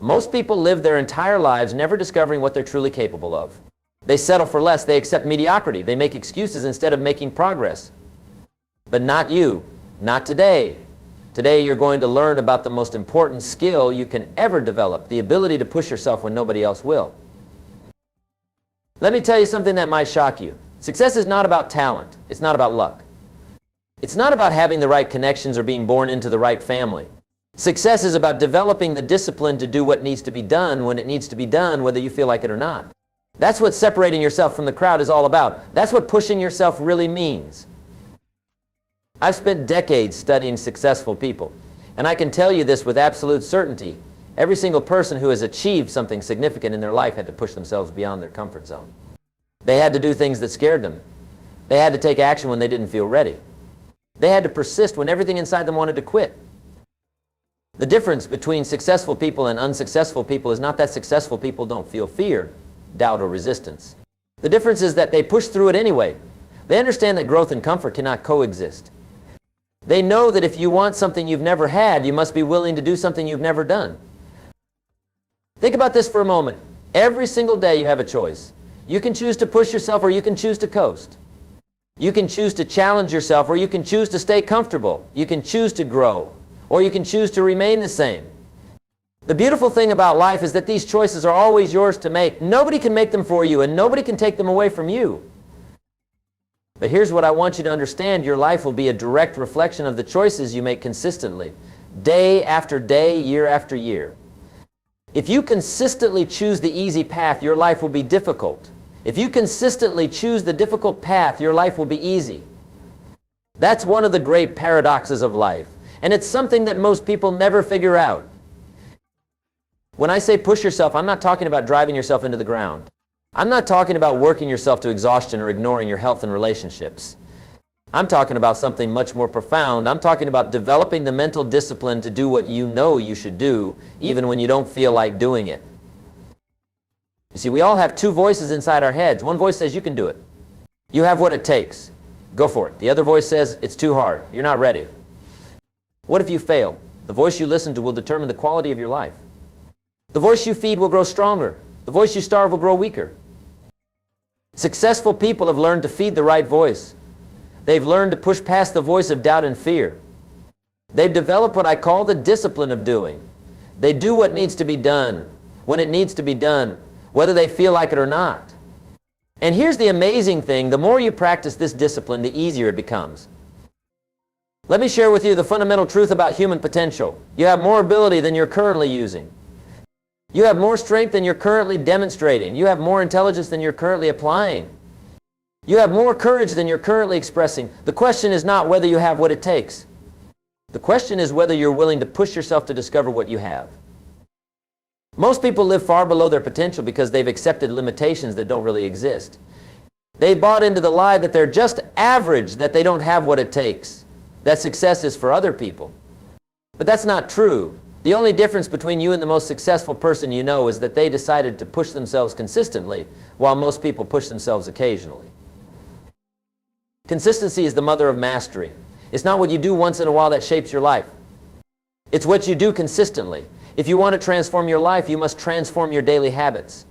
Most people live their entire lives never discovering what they're truly capable of. They settle for less. They accept mediocrity. They make excuses instead of making progress. But not you. Not today. Today you're going to learn about the most important skill you can ever develop, the ability to push yourself when nobody else will. Let me tell you something that might shock you. Success is not about talent. It's not about luck. It's not about having the right connections or being born into the right family. Success is about developing the discipline to do what needs to be done when it needs to be done, whether you feel like it or not. That's what separating yourself from the crowd is all about. That's what pushing yourself really means. I've spent decades studying successful people, and I can tell you this with absolute certainty. Every single person who has achieved something significant in their life had to push themselves beyond their comfort zone. They had to do things that scared them. They had to take action when they didn't feel ready. They had to persist when everything inside them wanted to quit. The difference between successful people and unsuccessful people is not that successful people don't feel fear, doubt, or resistance. The difference is that they push through it anyway. They understand that growth and comfort cannot coexist. They know that if you want something you've never had, you must be willing to do something you've never done. Think about this for a moment. Every single day you have a choice. You can choose to push yourself or you can choose to coast. You can choose to challenge yourself or you can choose to stay comfortable. You can choose to grow or you can choose to remain the same. The beautiful thing about life is that these choices are always yours to make. Nobody can make them for you and nobody can take them away from you. But here's what I want you to understand. Your life will be a direct reflection of the choices you make consistently, day after day, year after year. If you consistently choose the easy path, your life will be difficult. If you consistently choose the difficult path, your life will be easy. That's one of the great paradoxes of life. And it's something that most people never figure out. When I say push yourself, I'm not talking about driving yourself into the ground. I'm not talking about working yourself to exhaustion or ignoring your health and relationships. I'm talking about something much more profound. I'm talking about developing the mental discipline to do what you know you should do, even when you don't feel like doing it. You see, we all have two voices inside our heads. One voice says, you can do it. You have what it takes. Go for it. The other voice says, it's too hard. You're not ready. What if you fail? The voice you listen to will determine the quality of your life. The voice you feed will grow stronger. The voice you starve will grow weaker. Successful people have learned to feed the right voice. They've learned to push past the voice of doubt and fear. They've developed what I call the discipline of doing. They do what needs to be done, when it needs to be done, whether they feel like it or not. And here's the amazing thing. The more you practice this discipline, the easier it becomes. Let me share with you the fundamental truth about human potential. You have more ability than you're currently using. You have more strength than you're currently demonstrating. You have more intelligence than you're currently applying. You have more courage than you're currently expressing. The question is not whether you have what it takes. The question is whether you're willing to push yourself to discover what you have. Most people live far below their potential because they've accepted limitations that don't really exist. They bought into the lie that they're just average, that they don't have what it takes, that success is for other people. But that's not true. The only difference between you and the most successful person you know is that they decided to push themselves consistently, while most people push themselves occasionally. Consistency is the mother of mastery. It's not what you do once in a while that shapes your life. It's what you do consistently. If you want to transform your life, you must transform your daily habits.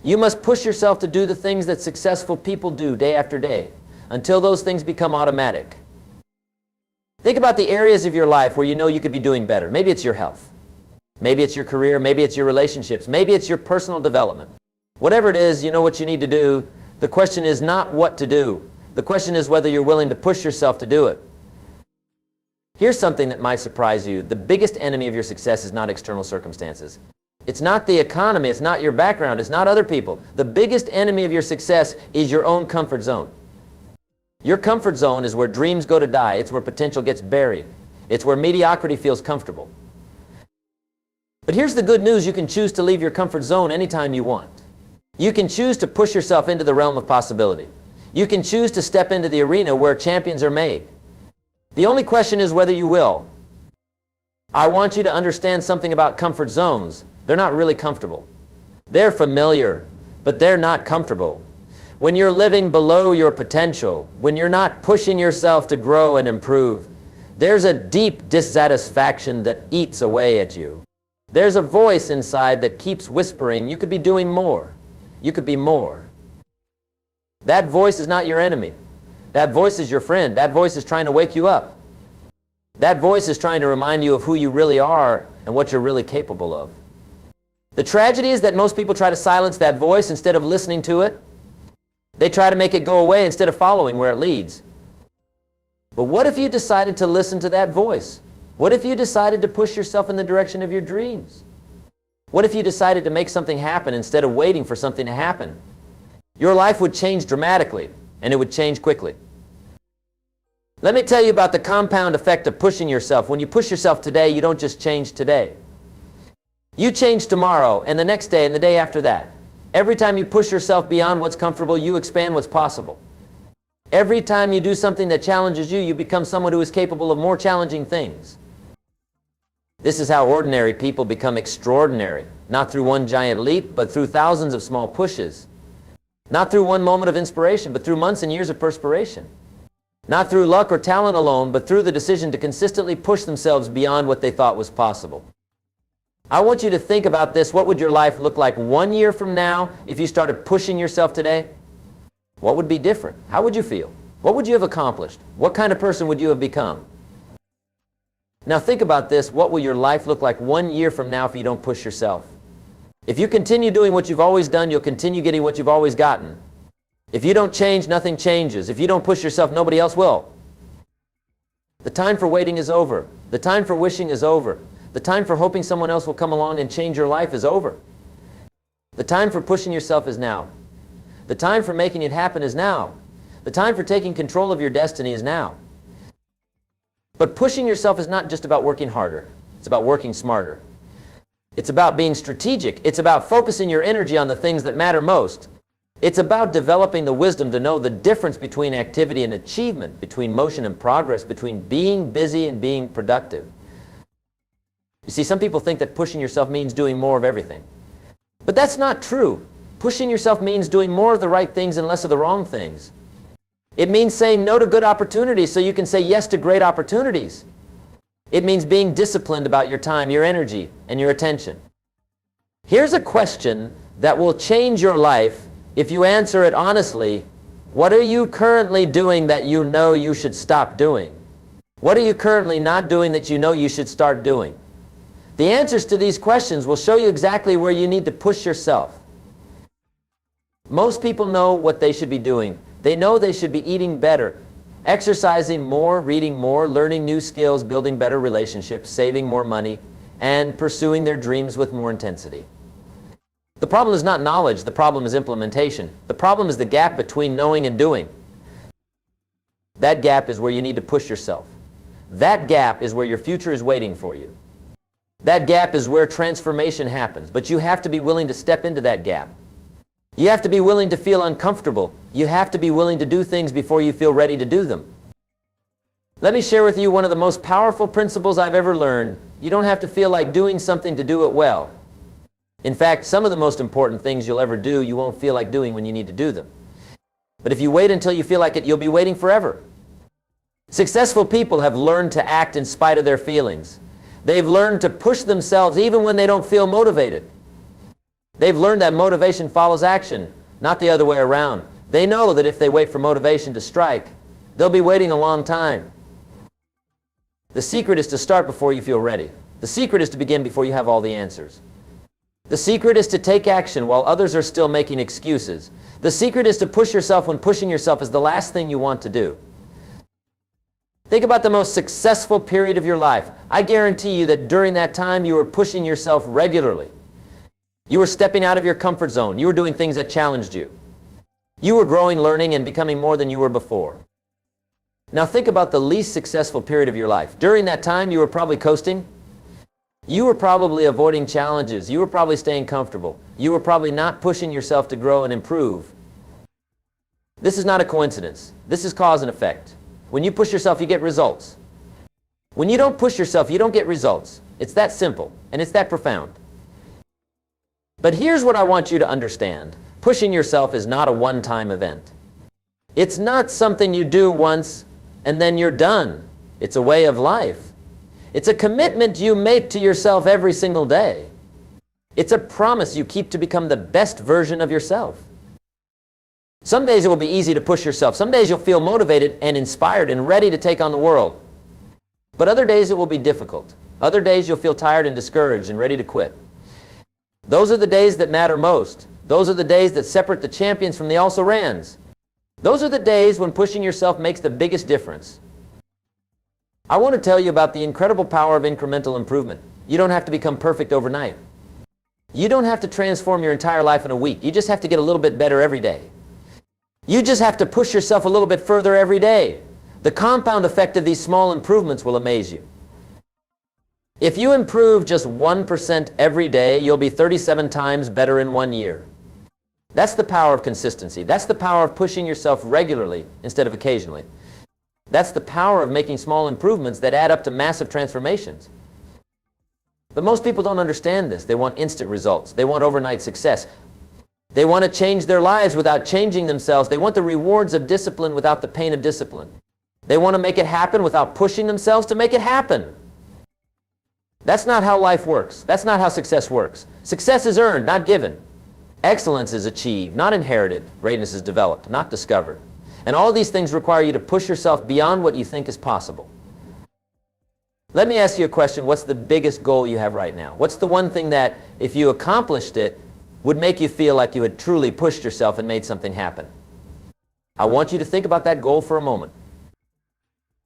You must push yourself to do the things that successful people do day after day, until those things become automatic. Think about the areas of your life where you know you could be doing better. Maybe it's your health. Maybe it's your career. Maybe it's your relationships. Maybe it's your personal development. Whatever it is, you know what you need to do. The question is not what to do. The question is whether you're willing to push yourself to do it. Here's something that might surprise you. The biggest enemy of your success is not external circumstances. It's not the economy. It's not your background. It's not other people. The biggest enemy of your success is your own comfort zone. Your comfort zone is where dreams go to die. It's where potential gets buried. It's where mediocrity feels comfortable. But here's the good news. You can choose to leave your comfort zone anytime you want. You can choose to push yourself into the realm of possibility. You can choose to step into the arena where champions are made. The only question is whether you will. I want you to understand something about comfort zones. They're not really comfortable. They're familiar, but they're not comfortable. When you're living below your potential, when you're not pushing yourself to grow and improve, there's a deep dissatisfaction that eats away at you. There's a voice inside that keeps whispering, you could be doing more. You could be more. That voice is not your enemy. That voice is your friend. That voice is trying to wake you up. That voice is trying to remind you of who you really are and what you're really capable of. The tragedy is that most people try to silence that voice instead of listening to it. They try to make it go away instead of following where it leads. But what if you decided to listen to that voice? What if you decided to push yourself in the direction of your dreams? What if you decided to make something happen instead of waiting for something to happen? Your life would change dramatically, and it would change quickly. Let me tell you about the compound effect of pushing yourself. When you push yourself today, you don't just change today. You change tomorrow, and the next day, and the day after that. Every time you push yourself beyond what's comfortable, you expand what's possible. Every time you do something that challenges you, you become someone who is capable of more challenging things. This is how ordinary people become extraordinary, not through one giant leap, but through thousands of small pushes. Not through one moment of inspiration, but through months and years of perspiration. Not through luck or talent alone, but through the decision to consistently push themselves beyond what they thought was possible. I want you to think about this. What would your life look like 1 year from now if you started pushing yourself today? What would be different? How would you feel? What would you have accomplished? What kind of person would you have become? Now think about this. What will your life look like 1 year from now if you don't push yourself? If you continue doing what you've always done, you'll continue getting what you've always gotten. If you don't change, nothing changes. If you don't push yourself, nobody else will. The time for waiting is over. The time for wishing is over. The time for hoping someone else will come along and change your life is over. The time for pushing yourself is now. The time for making it happen is now. The time for taking control of your destiny is now. But pushing yourself is not just about working harder. It's about working smarter. It's about being strategic. It's about focusing your energy on the things that matter most. It's about developing the wisdom to know the difference between activity and achievement, between motion and progress, between being busy and being productive. You see, some people think that pushing yourself means doing more of everything. But that's not true. Pushing yourself means doing more of the right things and less of the wrong things. It means saying no to good opportunities so you can say yes to great opportunities. It means being disciplined about your time, your energy, and your attention. Here's a question that will change your life if you answer it honestly. What are you currently doing that you know you should stop doing? What are you currently not doing that you know you should start doing? The answers to these questions will show you exactly where you need to push yourself. Most people know what they should be doing. They know they should be eating better, exercising more, reading more, learning new skills, building better relationships, saving more money, and pursuing their dreams with more intensity. The problem is not knowledge. The problem is implementation. The problem is the gap between knowing and doing. That gap is where you need to push yourself. That gap is where your future is waiting for you. That gap is where transformation happens. But you have to be willing to step into that gap. You have to be willing to feel uncomfortable. You have to be willing to do things before you feel ready to do them. Let me share with you one of the most powerful principles I've ever learned. You don't have to feel like doing something to do it well. In fact, some of the most important things you'll ever do, you won't feel like doing when you need to do them. But if you wait until you feel like it, you'll be waiting forever. Successful people have learned to act in spite of their feelings. They've learned to push themselves even when they don't feel motivated. They've learned that motivation follows action, not the other way around. They know that if they wait for motivation to strike, they'll be waiting a long time. The secret is to start before you feel ready. The secret is to begin before you have all the answers. The secret is to take action while others are still making excuses. The secret is to push yourself when pushing yourself is the last thing you want to do. Think about the most successful period of your life. I guarantee you that during that time you were pushing yourself regularly. You were stepping out of your comfort zone. You were doing things that challenged you. You were growing, learning, and becoming more than you were before. Now think about the least successful period of your life. During that time you were probably coasting. You were probably avoiding challenges. You were probably staying comfortable. You were probably not pushing yourself to grow and improve. This is not a coincidence. This is cause and effect. When you push yourself, you get results. When you don't push yourself, you don't get results. It's that simple, and it's that profound. But here's what I want you to understand. Pushing yourself is not a one-time event. It's not something you do once and then you're done. It's a way of life. It's a commitment you make to yourself every single day. It's a promise you keep to become the best version of yourself. Some days it will be easy to push yourself. Some days you'll feel motivated and inspired and ready to take on the world. But other days it will be difficult. Other days you'll feel tired and discouraged and ready to quit. Those are the days that matter most. Those are the days that separate the champions from the also-rans. Those are the days when pushing yourself makes the biggest difference. I want to tell you about the incredible power of incremental improvement. You don't have to become perfect overnight. You don't have to transform your entire life in a week. You just have to get a little bit better every day. You just have to push yourself a little bit further every day. The compound effect of these small improvements will amaze you. If you improve just 1% every day, you'll be 37 times better in 1 year. That's the power of consistency. That's the power of pushing yourself regularly instead of occasionally. That's the power of making small improvements that add up to massive transformations. But most people don't understand this. They want instant results. They want overnight success. They want to change their lives without changing themselves. They want the rewards of discipline without the pain of discipline. They want to make it happen without pushing themselves to make it happen. That's not how life works. That's not how success works. Success is earned, not given. Excellence is achieved, not inherited. Greatness is developed, not discovered. And all these things require you to push yourself beyond what you think is possible. Let me ask you a question. What's the biggest goal you have right now? What's the one thing that, if you accomplished it, would make you feel like you had truly pushed yourself and made something happen? I want you to think about that goal for a moment.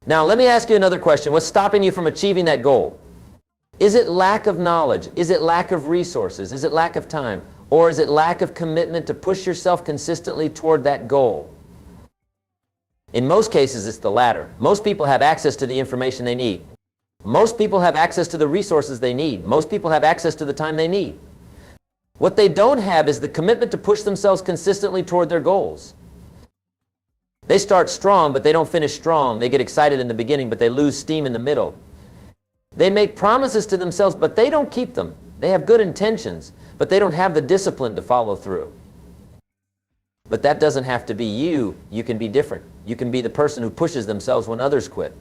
Now, let me ask you another question. What's stopping you from achieving that goal? Is it lack of knowledge? Is it lack of resources? Is it lack of time? Or is it lack of commitment to push yourself consistently toward that goal? In most cases, it's the latter. Most people have access to the information they need. Most people have access to the resources they need. Most people have access to the time they need. What they don't have is the commitment to push themselves consistently toward their goals. They start strong, but they don't finish strong. They get excited in the beginning, but they lose steam in the middle. They make promises to themselves, but they don't keep them. They have good intentions, but they don't have the discipline to follow through. But that doesn't have to be you. You can be different. You can be the person who pushes themselves when others quit.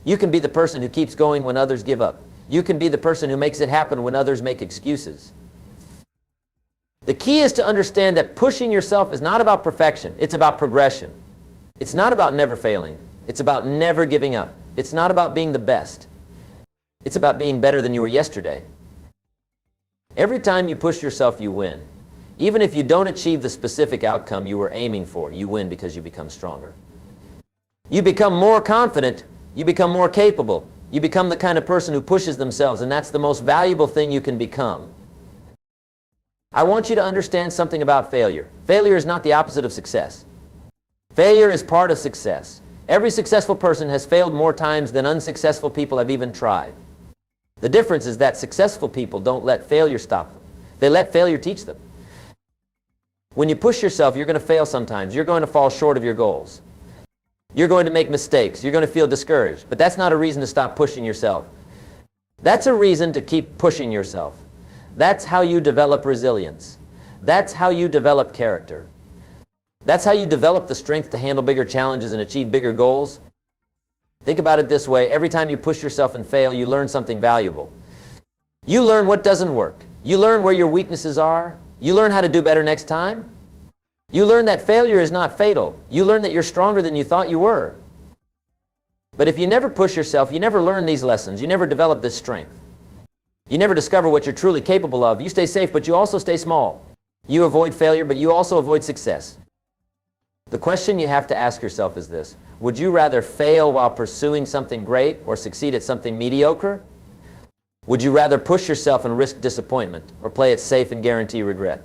You can be the person who keeps going when others give up. You can be the person who makes it happen when others make excuses. The key is to understand that pushing yourself is not about perfection. It's about progression. It's not about never failing. It's about never giving up. It's not about being the best. It's about being better than you were yesterday. Every time you push yourself, you win. Even if you don't achieve the specific outcome you were aiming for, you win because you become stronger. You become more confident. You become more capable. You become the kind of person who pushes themselves, and that's the most valuable thing you can become. I want you to understand something about failure. Failure is not the opposite of success. Failure is part of success. Every successful person has failed more times than unsuccessful people have even tried. The difference is that successful people don't let failure stop them. They let failure teach them. When you push yourself, you're going to fail sometimes. You're going to fall short of your goals. You're going to make mistakes. You're going to feel discouraged. But that's not a reason to stop pushing yourself. That's a reason to keep pushing yourself. That's how you develop resilience. That's how you develop character. That's how you develop the strength to handle bigger challenges and achieve bigger goals. Think about it this way. Every time you push yourself and fail, you learn something valuable. You learn what doesn't work. You learn where your weaknesses are. You learn how to do better next time. You learn that failure is not fatal. You learn that you're stronger than you thought you were. But if you never push yourself, you never learn these lessons. You never develop this strength. You never discover what you're truly capable of. You stay safe, but you also stay small. You avoid failure, but you also avoid success. The question you have to ask yourself is this: would you rather fail while pursuing something great or succeed at something mediocre? Would you rather push yourself and risk disappointment or play it safe and guarantee regret?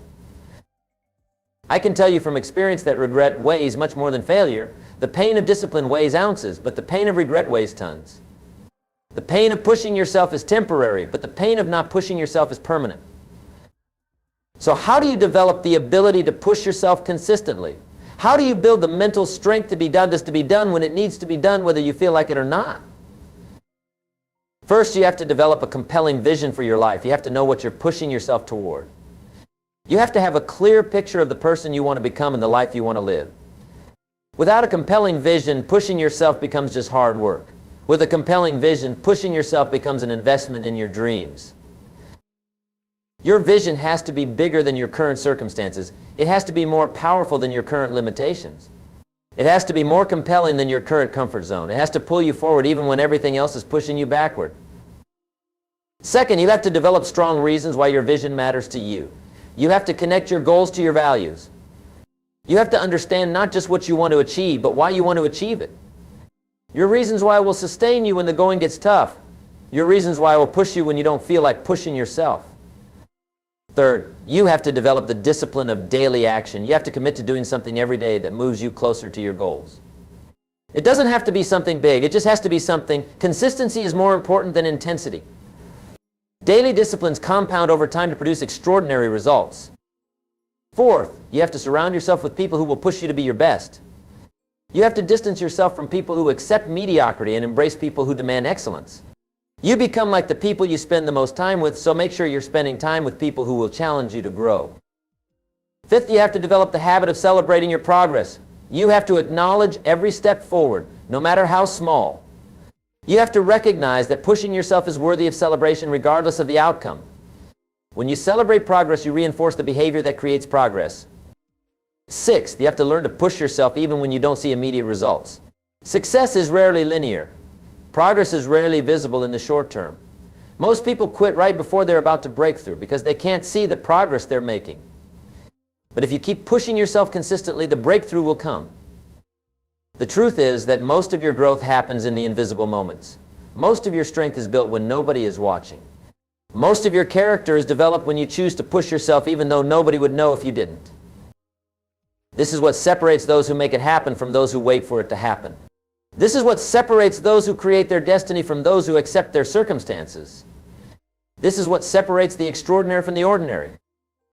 I can tell you from experience that regret weighs much more than failure. The pain of discipline weighs ounces, but the pain of regret weighs tons. The pain of pushing yourself is temporary, but the pain of not pushing yourself is permanent. So how do you develop the ability to push yourself consistently? How do you build the mental strength to be done this to be done when it needs to be done, whether you feel like it or not? First, you have to develop a compelling vision for your life. You have to know what you're pushing yourself toward. You have to have a clear picture of the person you want to become and the life you want to live. Without a compelling vision, pushing yourself becomes just hard work. With a compelling vision, pushing yourself becomes an investment in your dreams. Your vision has to be bigger than your current circumstances. It has to be more powerful than your current limitations. It has to be more compelling than your current comfort zone. It has to pull you forward even when everything else is pushing you backward. Second, you have to develop strong reasons why your vision matters to you. You have to connect your goals to your values. You have to understand not just what you want to achieve, but why you want to achieve it. Your reasons why will sustain you when the going gets tough. Your reasons why will push you when you don't feel like pushing yourself. Third, you have to develop the discipline of daily action. You have to commit to doing something every day that moves you closer to your goals. It doesn't have to be something big. It just has to be something. Consistency is more important than intensity. Daily disciplines compound over time to produce extraordinary results. Fourth, you have to surround yourself with people who will push you to be your best. You have to distance yourself from people who accept mediocrity and embrace people who demand excellence. You become like the people you spend the most time with, so make sure you're spending time with people who will challenge you to grow. Fifth, you have to develop the habit of celebrating your progress. You have to acknowledge every step forward, no matter how small. You have to recognize that pushing yourself is worthy of celebration regardless of the outcome. When you celebrate progress, you reinforce the behavior that creates progress. Sixth, you have to learn to push yourself even when you don't see immediate results. Success is rarely linear. Progress is rarely visible in the short term. Most people quit right before they're about to break through because they can't see the progress they're making. But if you keep pushing yourself consistently, the breakthrough will come. The truth is that most of your growth happens in the invisible moments. Most of your strength is built when nobody is watching. Most of your character is developed when you choose to push yourself even though nobody would know if you didn't. This is what separates those who make it happen from those who wait for it to happen. This is what separates those who create their destiny from those who accept their circumstances. This is what separates the extraordinary from the ordinary.